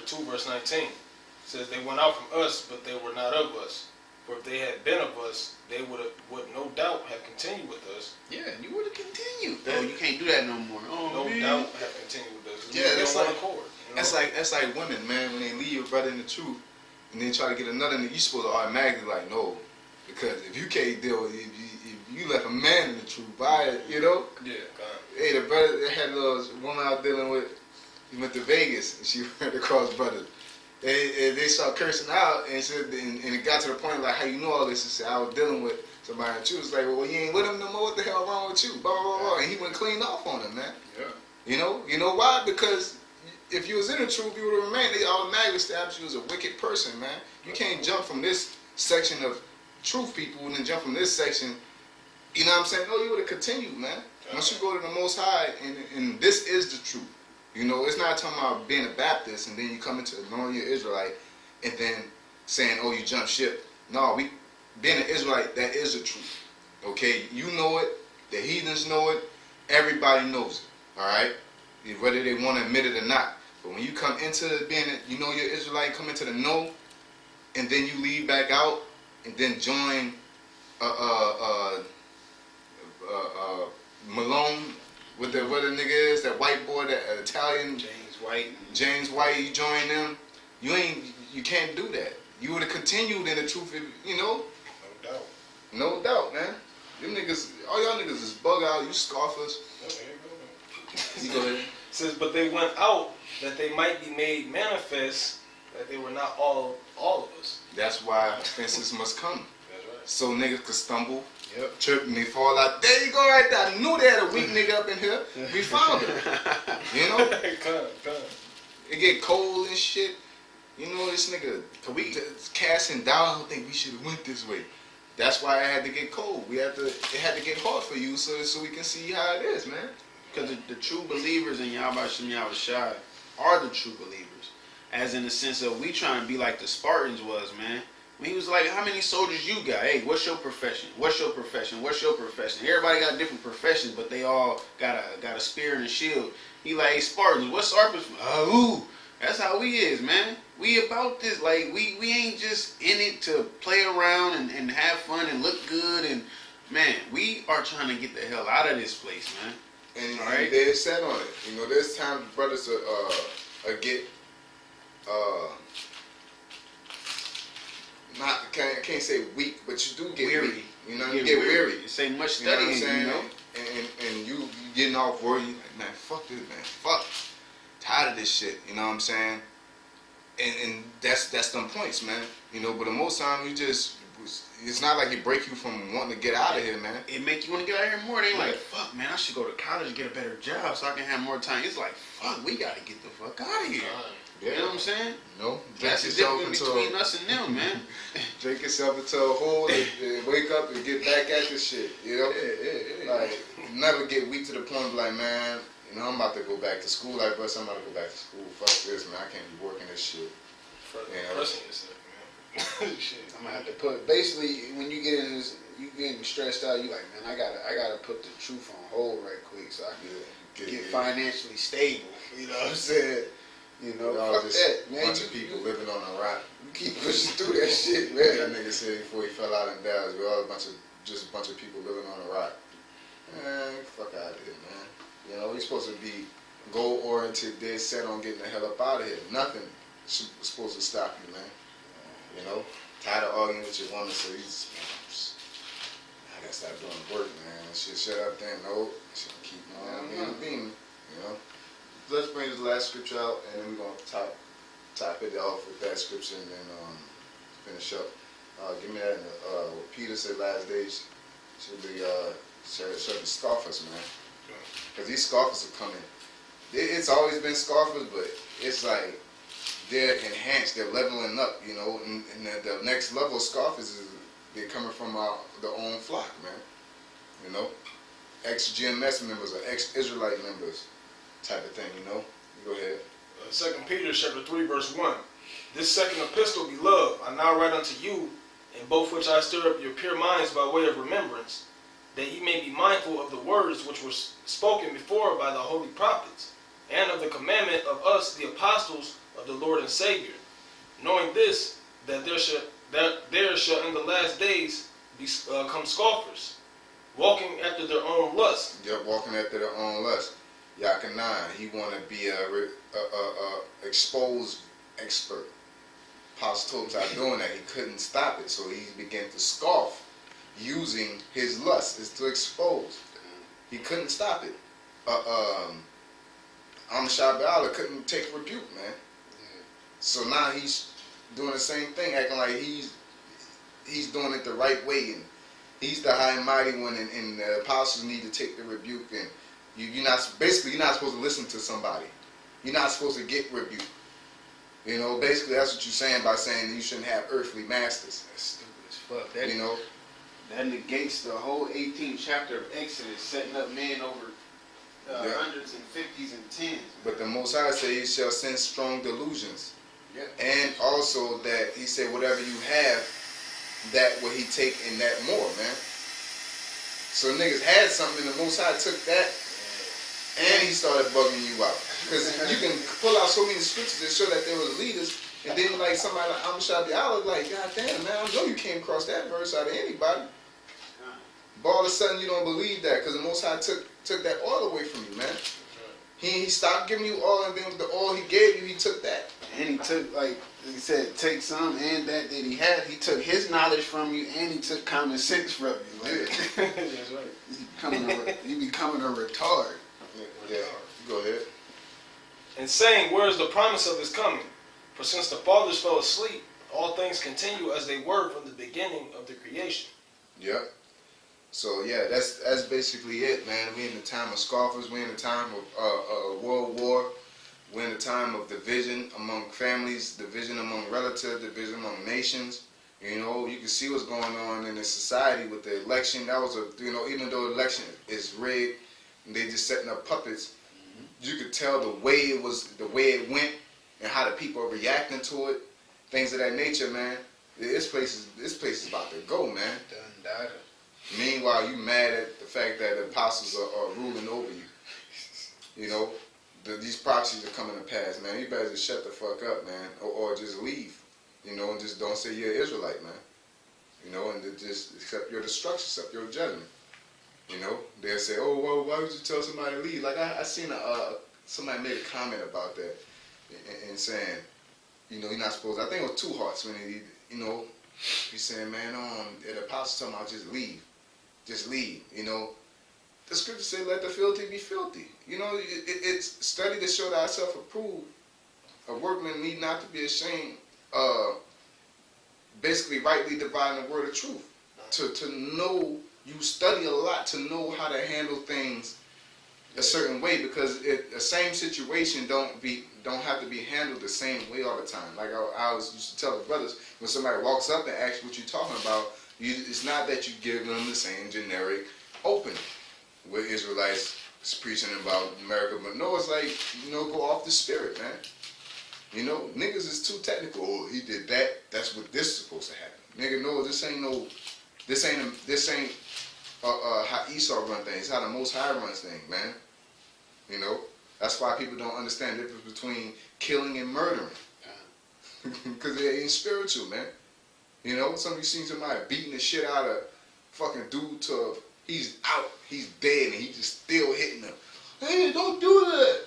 2, verse 19. It says, they went out from us, but they were not of us. For if they had been of us, they would no doubt have continued with us. Yeah, you would have continued. Oh, you can't do that no more. Oh, no man. doubt have continued with us. Yeah, that's like, accord, you know? that's like women, man, when they leave your brother in the truth and then try to get another nigga, you supposed to automatically like, no. Because if you can't deal with it, if you left a man in the truth, buy it, you know? Yeah, God. Hey, the brother, they had a little woman I was dealing with, he went to Vegas and she ran across brothers. And they started cursing out and said, and it got to the point like, how you know all this? And said, I was dealing with somebody in the truth. It's like, well, you ain't with him no more. What the hell wrong with you? Blah, blah, blah. And he went clean off on him, man. Yeah. You know why? Because if you was in the truth, you would have remained. They automatically established you as a wicked person, man. You can't jump from this section of truth people and then jump from this section. You know what I'm saying? No, you would have continued, man. Once you go to the Most High, and this is the truth. You know, it's not talking about being a Baptist and then you come into knowing you're Israelite and then saying, oh, you jump ship. No, being an Israelite, that is the truth. Okay? You know it. The heathens know it. Everybody knows it. All right? Whether they want to admit it or not. But when you come into being, you know you're Israelite, come into the know, and then you leave back out and then join Malone, what the nigga is, that white boy, that Italian James White, you join them. You can't do that. You would have continued in the truth, you know. No doubt. No doubt, man. Them niggas, all y'all niggas is bug out. You scoffers. You go ahead. It says, but they went out that they might be made manifest that they were not all of us. That's why offenses must come. That's right. So niggas could stumble. Yep. Trip and they fall out. There you go right there. I knew they had a weak nigga up in here. We found him. You know? Come. It get cold and shit. You know, this nigga casting down. I don't think we should have went this way. That's why it had to get cold. It had to get hard for you so we can see how it is, man. Because the true believers in Yahweh Shem Yahweh Shai are the true believers. As in the sense of we trying to be like the Spartans was, man. When he was like, how many soldiers you got? Hey, what's your profession? What's your profession? What's your profession? Everybody got different professions, but they all got a spear and a shield. He like, hey, Spartans, what's our profession? Ooh, that's how we is, man. We about this. Like, we ain't just in it to play around and have fun and look good. And, man, we are trying to get the hell out of this place, man. And, all right? They're set on it. You know, there's times brothers get... I can't say weak, but you do get weary. Weak. You know, you get weary. You say much studying, you know. And you getting off work, you like, man, fuck this, man, fuck. Tired of this shit, you know what I'm saying? And that's them points, man. You know, but the most time it's not like it break you from wanting to get out of here, man. It make you want to get out of here more. They like, fuck, man, I should go to college and get a better job so I can have more time. It's like, fuck, we gotta get the fuck out of here. Yeah. You know what I'm saying? No. That's the difference between us and them, man. Drink yourself into a hole and wake up and get back at this shit. You know? Yeah. Like, never get weak to the point of like, man, you know, I'm about to go back to school. Like, bro, I'm about to go back to school. Fuck this, man. I can't be working this shit. Pressing yourself, man. Shit. I'm gonna have to put, basically, when you get in this, you getting stressed out, you like, man, I gotta put the truth on hold right quick so I can get financially stable. You know what I'm saying? You know, fuck that, man. Bunch of people living on a rock. You keep pushing through that shit, man. That nigga said before he fell out in Dallas, we're all a bunch of people living on a rock. Man, fuck out of here, man. You know, we supposed to be goal oriented, dead set on getting the hell up out of here. Nothing is supposed to stop you, man. You know, tired of arguing with your woman, so you just, I gotta stop doing work, man. Shut up there, no. Keep on being, you know. Let's bring this last scripture out, and then we're going to top it off with that scripture and then finish up. Give me that. What Peter said last days should be should be scoffers, man. Because these scoffers are coming. It's always been scoffers, but it's like they're enhanced, they're leveling up, you know. And the next level of scoffers is they're coming from their own flock, man. You know, ex-GMS members or ex-Israelite members. Type of thing, you know. You go ahead. 2 Peter chapter 3, verse 1. This second epistle, beloved, I now write unto you, in both which I stir up your pure minds by way of remembrance, that ye may be mindful of the words which were spoken before by the holy prophets, and of the commandment of us, the apostles, of the Lord and Savior, knowing this, that there shall in the last days come scoffers, walking after their own lust. They're walking after their own lust. Yakanan, he want to be a exposed expert. Apostle told him stop doing that. He couldn't stop it, so he began to scoff, using his lust is to expose. He couldn't stop it. Amashab couldn't take rebuke, man. Yeah. So now he's doing the same thing, acting like he's doing it the right way, and he's the high and mighty one, and the apostles need to take the rebuke, and you're not supposed to listen to somebody. You're not supposed to get rebuked. You know, basically that's what you're saying by saying you shouldn't have earthly masters. That's stupid as fuck. That, You know, that negates the whole 18th chapter of Exodus, setting up men over hundreds and 50s and 10s. but the Most High said he shall send strong delusions. Yeah. And also that he said whatever you have, that will he take and that more, man. So niggas had something and the Most High took that and he started bugging you out. Because you can pull out so many scriptures that show that there was leaders, and then like somebody like Amashab Diallo, like, God damn, man, I know you came across that verse out of anybody. But all of a sudden you don't believe that because the Most High took that oil away from you, man. He stopped giving you oil, and then with the oil he gave you, he took that. And he took, like he said, take some and that he had. He took his knowledge from you, and he took common sense from you. Like, That's right. you becoming a retard. Yeah, go ahead. And saying, where is the promise of his coming? For since the fathers fell asleep, all things continue as they were from the beginning of the creation. Yep. So yeah, that's basically it, man. We in the time of scoffers. We in the time of world war. We're in the time of division among families, division among relatives, division among nations. You know, you can see what's going on in the society with the election. That was even though the election is rigged, and they just setting up puppets. You could tell the way it went, and how the people are reacting to it, things of that nature, man. This place is about to go, man. Done died. Meanwhile, you mad at the fact that the apostles are ruling over you. You know, these prophecies are coming to pass, man. You better just shut the fuck up, man, or just leave. You know, and just don't say you're an Israelite, man. You know, and just accept your destruction, accept your judgment. You know, they'll say, oh, well, why would you tell somebody to leave? Like, I seen somebody made a comment about that and saying, you know, you're not supposed to, I think it was Two Hearts when he's saying, man, the apostles talking about just leave. Just leave, you know. The scripture say, let the filthy be filthy. You know, it's study to show thyself approved. A workman need not to be ashamed, basically rightly dividing the word of truth. To know, you study a lot to know how to handle things a certain way, because the same situation don't have to be handled the same way all the time. Like I used to tell the brothers, when somebody walks up and asks what you're talking about, it's not that you give them the same generic opening where Israelites is preaching about America, but no, it's like, you know, go off the spirit, man. You know, niggas is too technical. Oh, he did that. That's what this is supposed to happen. Nigga, no, this ain't how Esau run things. How the Most High runs things, man. You know, that's why people don't understand the difference between killing and murdering, because it ain't spiritual, man. You know, some of you seen somebody beating the shit out of fucking dude to he's out, he's dead, and he just still hitting them. Hey, don't do that.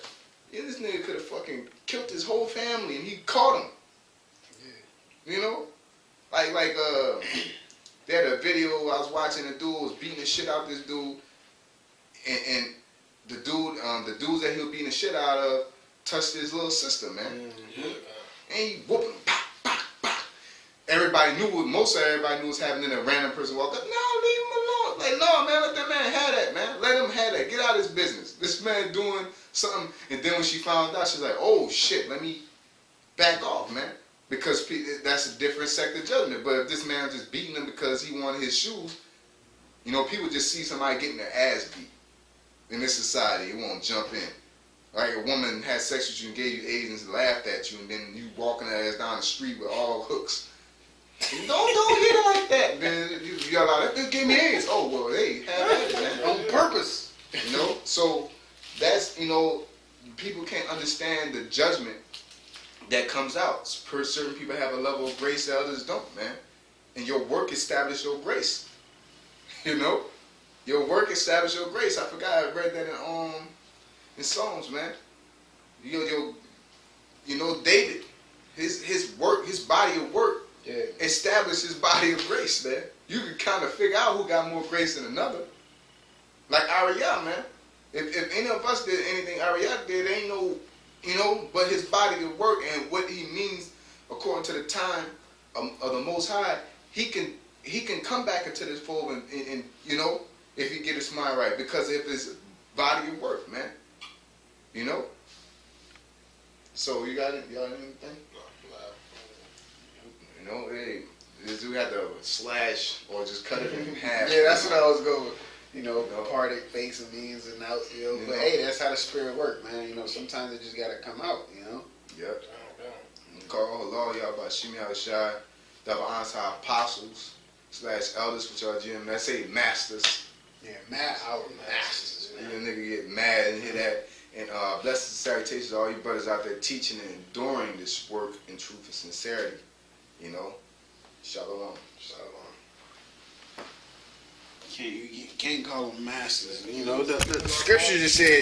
Yeah, this nigga could have fucking killed his whole family, and he caught him. Yeah. You know, like they had a video I was watching. The dude was beating the shit out of this dude, and the dudes that he was beating the shit out of touched his little sister, man. Mm-hmm. And he whooped him. Pop, pop, pop. Most of everybody knew what was happening, and a random person walked up. No, leave him alone. Like, no, man, let that man have that, man. Let him have that. Get out of his business. This man doing something. And then when she found out, she's like, oh, shit, let me back off, man. Because that's a different sect of judgment. But if this man was just beating him because he wanted his shoes, you know, people just see somebody getting their ass beat. In this society, it won't jump in. Like a woman had sex with you and gave you AIDS and laughed at you, and then you walking her ass down the street with all hooks. Don't hit her like that, man. You yell out, that bitch gave me AIDS. Oh, well, hey, have at it, man. On purpose. You know? So that's, you know, people can't understand the judgment that comes out. Certain people have a level of grace that others don't, man. And your work establishes your grace. You know? Your work establishes your grace. I forgot I read that in Psalms, man. You know, David, his work, his body of work established his body of grace, man. You can kind of figure out who got more grace than another. Like Ariel, man. If any of us did anything Ariel did, ain't no, you know, but his body of work and what he means according to the time of the Most High, he can come back into this fold and you know, if he get his mind right, because of his body of work, man. You know. So y'all anything? You know, hey, this dude had to slash or just cut it in half. Yeah, that's what I was going. You know, parted face and means and out. You know, but hey, that's how the spirit work, man. You know, sometimes it just gotta come out. You know. Yep. Call Allah, y'all about Shimi Al-Shai, double answer apostles / elders, which are Jim. Let's say masters. Yeah, masters. Man. You nigga get mad and hear that. And blessings and salutations to all you brothers out there teaching and enduring this work in truth and sincerity. You know, shalom. Shalom. You can't call them masters. You know, the scripture just said